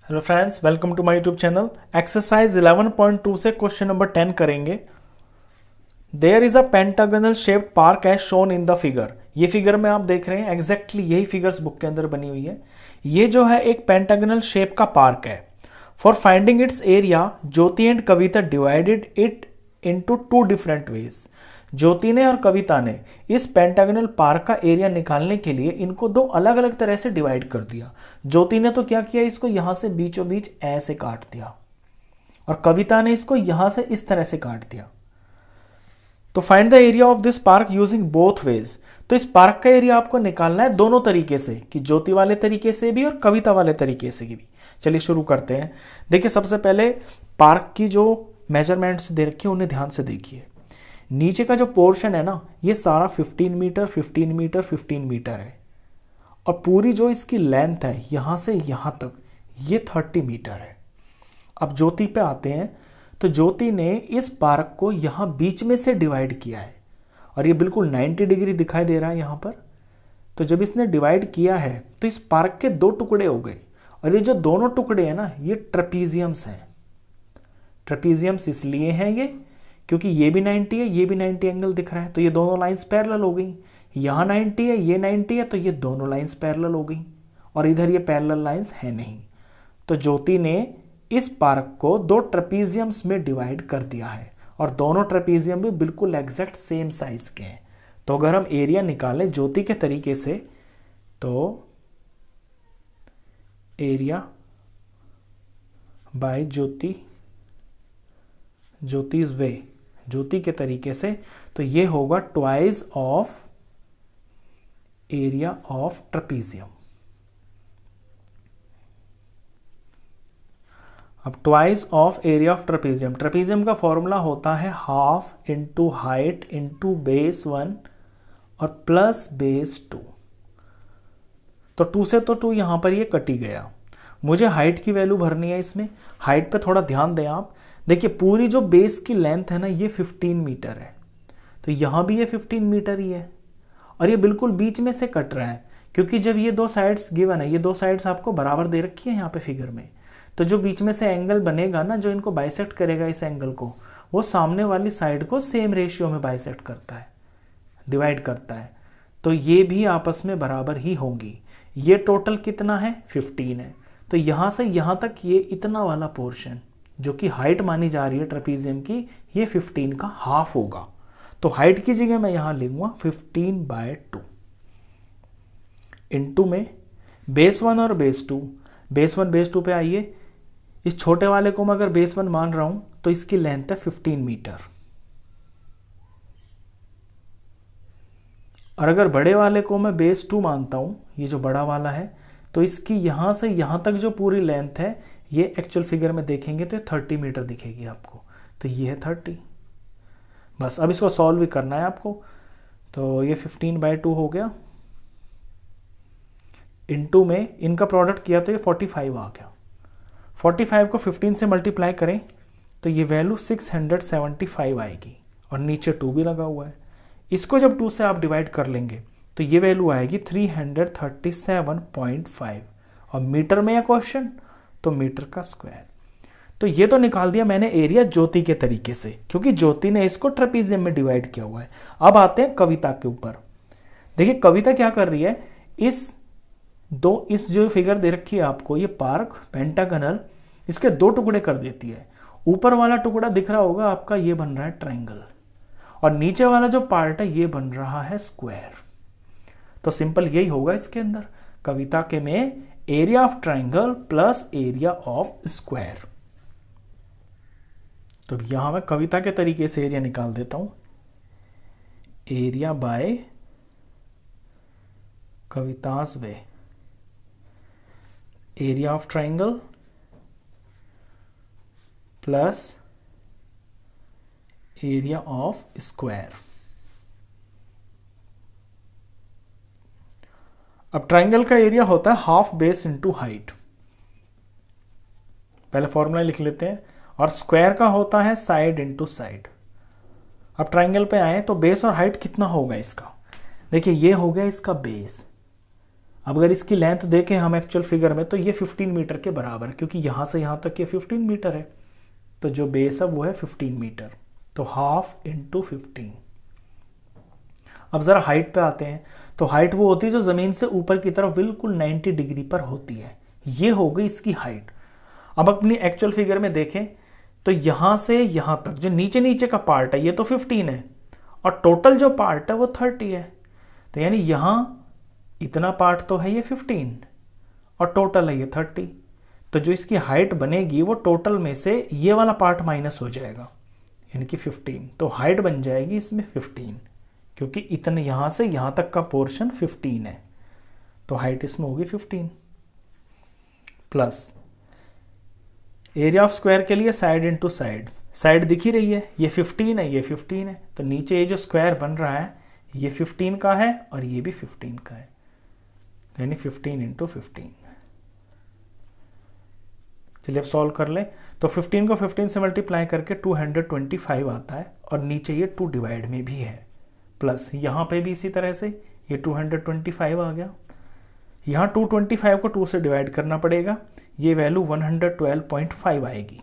Hello friends, welcome to my YouTube channel. Exercise 11.2 से question number 10 करेंगे। There is a pentagonal shaped park as shown in the figure. ये figure में आप देख रहे हैं, एग्जैक्टली यही फिगर्स बुक के अंदर बनी हुई है। ये जो है एक पेंटागोनल शेप का पार्क है। For finding its area, Jyoti and Kavita divided it into two different ways. Jyoti ने और कविता ने इस पेंटागोनल पार्क का एरिया निकालने के लिए इनको दो अलग अलग तरह से डिवाइड कर दिया। ज्योति ने तो क्या किया, इसको यहां से बीचों बीच ऐसे काट दिया और कविता ने इसको यहां से इस तरह से काट दिया। तो find the area of this park using both ways. तो इस पार्क का एरिया आपको निकालना है दोनों तरीके से, कि ज्योति वाले तरीके से भी और कविता वाले तरीके से भी। चलिए शुरू करते हैं। देखिए, सबसे पहले पार्क की जो मेजरमेंट्स दे रखी है उन्हें ध्यान से देखिए। नीचे का जो पोर्शन है ना, ये सारा 15 मीटर 15 मीटर 15 मीटर है और पूरी जो इसकी लेंथ है यहां से यहां तक ये 30 मीटर है। अब ज्योति पे आते हैं, तो ज्योति ने इस पार्क को यहां बीच में से डिवाइड किया है और ये बिल्कुल 90 डिग्री दिखाई दे रहा है यहां पर। तो जब इसने डिवाइड किया है तो इस पार्क के दो टुकड़े हो गए और ये जो दोनों टुकड़े हैं ना, ये ट्रेपीजियम्स हैं। ट्रेपीजियम्स इसलिए हैं ये क्योंकि ये भी 90 है, ये भी 90 एंगल दिख रहा है, तो ये दोनों लाइंस पैरेलल हो गई। यहाँ 90 है, ये 90 है, तो ये दोनों लाइंस पैरेलल हो गई और इधर ये पैरेलल लाइंस है नहीं। तो ज्योति ने इस पार्क को दो ट्रेपीजियम्स में डिवाइड कर दिया है और दोनों ट्रेपीजियम भी बिल्कुल एग्जैक्ट सेम साइज के हैं। तो अगर हम एरिया निकालें ज्योति के तरीके से, तो एरिया बाय ज्योति's वे, ज्योति के तरीके से, तो ये होगा twice of area of trapezium. अब twice of area of trapezium, trapezium का फॉर्मूला होता है half into height into base 1 और प्लस बेस 2। तो 2 से तो 2 यहां पर ये कट ही गया। मुझे हाइट की वैल्यू भरनी है इसमें। हाइट पे थोड़ा ध्यान दें आप। देखिए, पूरी जो बेस की लेंथ है ना, ये 15 मीटर है, तो यहां भी ये 15 मीटर ही है और ये बिल्कुल बीच में से कट रहा है क्योंकि जब ये दो साइड्स गिवन है, ये दो साइड्स आपको बराबर दे रखी है यहाँ पे फिगर में, तो जो बीच में से एंगल बनेगा ना, जो इनको बाइसेक्ट करेगा इस एंगल को, वो सामने वाली साइड को सेम रेशियो में बाइसेक्ट करता है, डिवाइड करता है। तो ये भी आपस में बराबर ही होंगी। ये टोटल कितना है, 15 है। तो यहां से यहां तक ये इतना वाला पोर्शन जो कि हाइट मानी जा रही है ट्रेपीजियम की, ये 15 का हाफ होगा। तो हाइट की जगह मैं यहां लिखूंगा 15/2 इंटू में बेस 1 और बेस 2। बेस 1 बेस 2 पे आइए। इस छोटे वाले को मैं अगर बेस 1 मान रहा हूं तो इसकी लेंथ है 15 मीटर और अगर बड़े वाले को मैं बेस 2 मानता हूं, ये जो बड़ा वाला है, तो इसकी यहां से यहां तक जो पूरी लेंथ है, ये एक्चुअल फिगर में देखेंगे तो 30 मीटर दिखेगी आपको। तो ये है 30। बस अब इसको सॉल्व भी करना है आपको। तो ये 15/2 हो गया, इनटू में इनका प्रोडक्ट किया तो ये 45 आ गया। 45 को 15 से मल्टीप्लाई करें तो ये वैल्यू 675 आएगी और नीचे 2 भी लगा हुआ है। इसको जब 2 से आप डिवाइड कर लेंगे तो ये वैल्यू आएगी 337.5 और मीटर में है क्वेश्चन, तो मीटर का स्क्वायर। तो ये तो निकाल दिया मैंने एरिया ज्योति के तरीके से, क्योंकि ज्योति ने इसको ट्रेपीजियम में डिवाइड किया हुआ है। अब आते हैं कविता के ऊपर। देखिए, कविता क्या कर रही है, इस जो फिगर दे रखी है आपको, ये पार्क पेंटागनल, इसके दो टुकड़े कर देती है। ऊपर वाला टुकड़ा दिख रहा होगा आपका, ये बन रहा है ट्रायंगल और नीचे वाला जो पार्ट है ये बन रहा है स्क्वायर। तो सिंपल यही होगा इसके अंदर, कविता के में area of triangle plus area of square. तो यहां मैं कविता के तरीके से एरिया निकाल देता हूं। Area by Kavita's way, area of triangle plus area of square. अब ट्रायंगल का एरिया होता है हाफ बेस इंटू हाइट, पहले फॉर्मूला लिख लेते हैं, और स्क्वायर का होता है साइड इंटू साइड। अब ट्रायंगल पे आए तो बेस और हाइट कितना होगा इसका, देखिए ये हो गया इसका बेस अब अगर इसकी लेंथ देखें हम एक्चुअल फिगर में तो ये 15 मीटर के बराबर है, क्योंकि यहाँ से यहाँ तक ये 15 मीटर है, तो जो बेस है वो है 15 मीटर, तो हाफ इंटू 15। अब ज़रा हाइट पे आते हैं, तो हाइट वो होती है जो ज़मीन से ऊपर की तरफ बिल्कुल 90 डिग्री पर होती है, ये हो गई इसकी हाइट। अब अपनी एक्चुअल फिगर में देखें तो यहाँ से यहाँ तक जो नीचे नीचे का पार्ट है ये तो 15 है, और टोटल जो पार्ट है वो 30 है, तो यानी यहाँ इतना पार्ट तो है ये 15 और टोटल है ये 30, तो जो इसकी हाइट बनेगी वो टोटल में से ये वाला पार्ट माइनस हो जाएगा, यानी कि 15, तो हाइट बन जाएगी इसमें 15, क्योंकि इतने यहाँ से यहाँ तक का पोर्शन 15 है, तो हाइट इसमें होगी 15 प्लस एरिया ऑफ स्क्वायर के लिए साइड इनटू साइड, साइड दिख ही रही है, ये 15 है ये 15 है, तो नीचे ये जो स्क्वायर बन रहा है ये 15 का है और ये भी 15 का है, यानी 15 इंटू 15। चलिए अब सॉल्व कर ले, तो 15 को 15 से मल्टीप्लाई करके 225 आता है, और नीचे ये 2 डिवाइड में भी है, प्लस यहाँ पे भी इसी तरह से ये 225 आ गया, यहाँ 225 को 2 से डिवाइड करना पड़ेगा, ये वैल्यू 112.5 आएगी,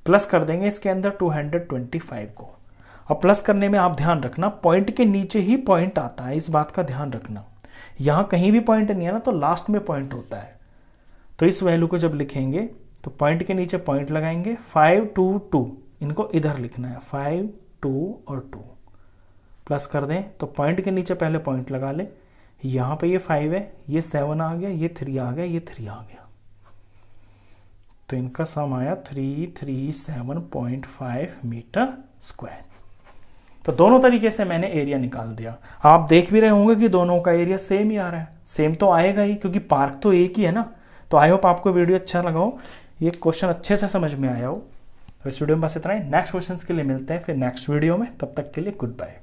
प्लस कर देंगे इसके अंदर 225 को। अब प्लस करने में आप ध्यान रखना पॉइंट के नीचे ही पॉइंट आता है, इस बात का ध्यान रखना, यहाँ कहीं भी पॉइंट नहीं है ना, तो लास्ट में पॉइंट होता है, तो इस वैल्यू को जब लिखेंगे तो पॉइंट के नीचे पॉइंट लगाएंगे, 5 2 2 इनको इधर लिखना है, 5 2 और 2 प्लस कर दें, तो पॉइंट के नीचे पहले पॉइंट लगा ले, यहाँ पे ये 5 है, ये 7 आ गया, ये 3 आ गया, ये 3 आ गया, तो इनका सम आया 337.5 मीटर स्क्वायर। तो दोनों तरीके से मैंने एरिया निकाल दिया। आप देख भी रहे होंगे कि दोनों का एरिया सेम ही आ रहा है, सेम तो आएगा ही क्योंकि पार्क तो एक ही है ना। तो आई होप आपको वीडियो अच्छा लगा हो, ये क्वेश्चन अच्छे से समझ में आया हो। तो इस वीडियो में बस इतना ही, नेक्स्ट क्वेश्चन के लिए मिलते हैं फिर नेक्स्ट वीडियो में, तब तक के लिए गुड बाय।